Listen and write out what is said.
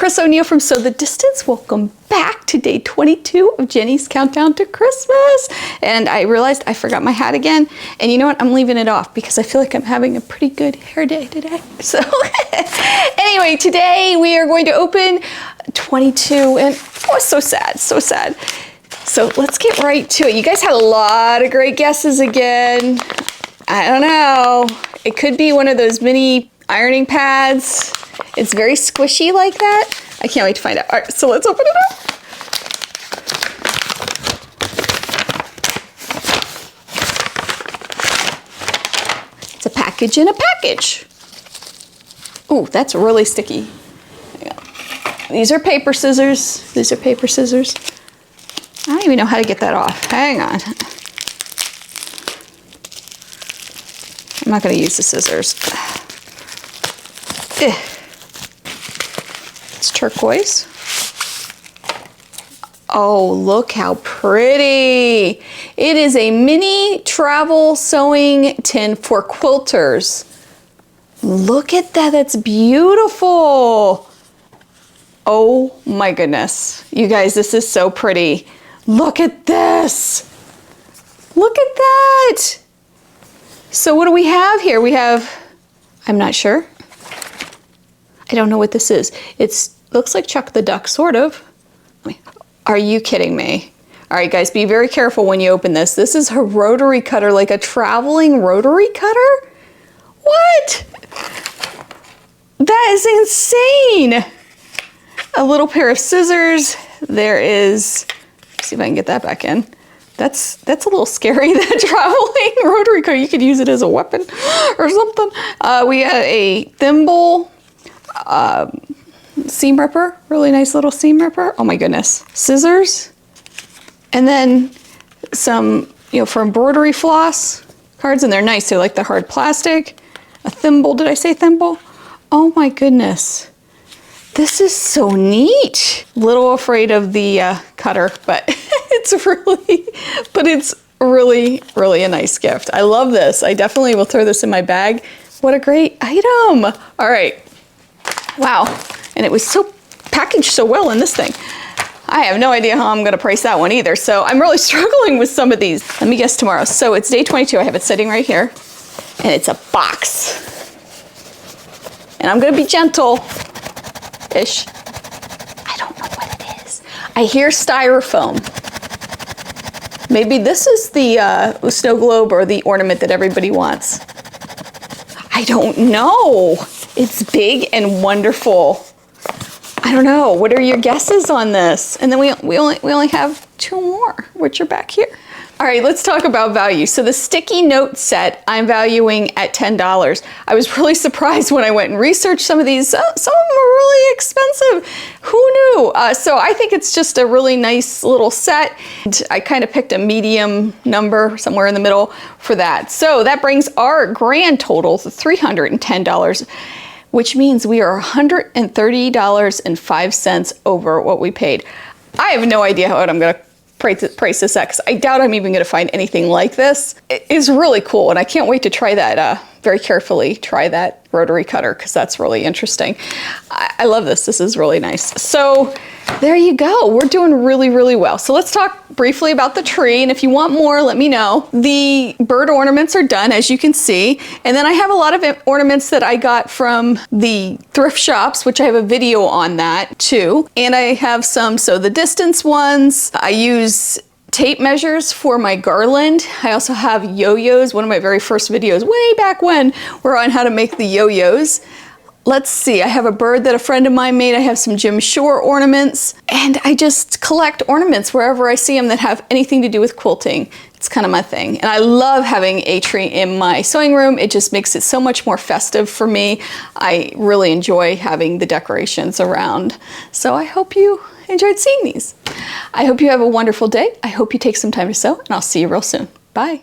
Chris O'Neill from Sew the Distance. Welcome back to day 22 of Jenny's Countdown to Christmas. And I realized I forgot my hat again. And you know what? I'm leaving it off because I feel like I'm having a pretty good hair day today. So anyway, today we are going to open 22 and oh, so sad, so sad. So let's get right to it. You guys had a lot of great guesses again. I don't know. It could be one of those mini ironing pads. It's very squishy like that. I can't wait to find out. All right, so let's open it up. It's a package in a package. Ooh, that's really sticky. These are paper scissors. These are paper scissors. I don't even know how to get that off. Hang on. I'm not going to use the scissors. It's turquoise. Oh, look how pretty. It is a mini travel sewing tin for quilters. Look at that, that's beautiful. Oh my goodness. You guys, this is so pretty. Look at this. Look at that. So what do we have here? We have, I'm not sure. I don't know what this is. It looks like Chuck the Duck, sort of. Are you kidding me? All right, guys, be very careful when you open this. This is a rotary cutter, like a traveling rotary cutter? What? That is insane. A little pair of scissors. There is, let's see if I can get that back in. That's a little scary, that traveling rotary cutter. You could use it as a weapon or something. We had a thimble, seam ripper, really nice little seam ripper. Oh my goodness. Scissors. And then some, for embroidery floss cards, and they're nice. They're like the hard plastic. A thimble, did I say thimble? Oh my goodness. This is so neat. Little afraid of the cutter, but it's really, really a nice gift. I love this. I definitely will throw this in my bag. What a great item. All right. Wow. And it was so packaged so well in this thing. I have no idea how I'm going to price that one either. So I'm really struggling with some of these. Let me guess tomorrow. So it's day 22. I have it sitting right here. And it's a box. And I'm going to be gentle-ish. I don't know what it is. I hear styrofoam. Maybe this is the snow globe or the ornament that everybody wants. I don't know. It's big and wonderful. I don't know. What are your guesses on this? And then we only have 2 more, which are back here. All right, let's talk about value. So the sticky note set, I'm valuing at $10. I was really surprised when I went and researched some of these. Some of them are really expensive. Who knew? So I think it's just a really nice little set. And I kind of picked a medium number somewhere in the middle for that. So that brings our grand total to $310, which means we are $130.05 over what we paid. I have no idea what I'm gonna price this at, because I doubt I'm even going to find anything like this. It is really cool, and I can't wait to try that, very carefully try that rotary cutter, because that's really interesting. I love this. This is really nice. So there you go. We're doing really, really well. So let's talk briefly about the tree, and if you want more, let me know. The bird ornaments are done, as you can see, and then I have a lot of ornaments that I got from the thrift shops, which I have a video on that too, and I have some Sew the Distance ones. I use tape measures for my garland. I also have yo-yos. One of my very first videos way back when were on how to make the yo-yos. Let's see, I have a bird that a friend of mine made. I have some Jim Shore ornaments, and I just collect ornaments wherever I see them that have anything to do with quilting. It's kind of my thing. And I love having a tree in my sewing room. It just makes it so much more festive for me. I really enjoy having the decorations around. So I hope you enjoyed seeing these. I hope you have a wonderful day. I hope you take some time to sew, and I'll see you real soon. Bye.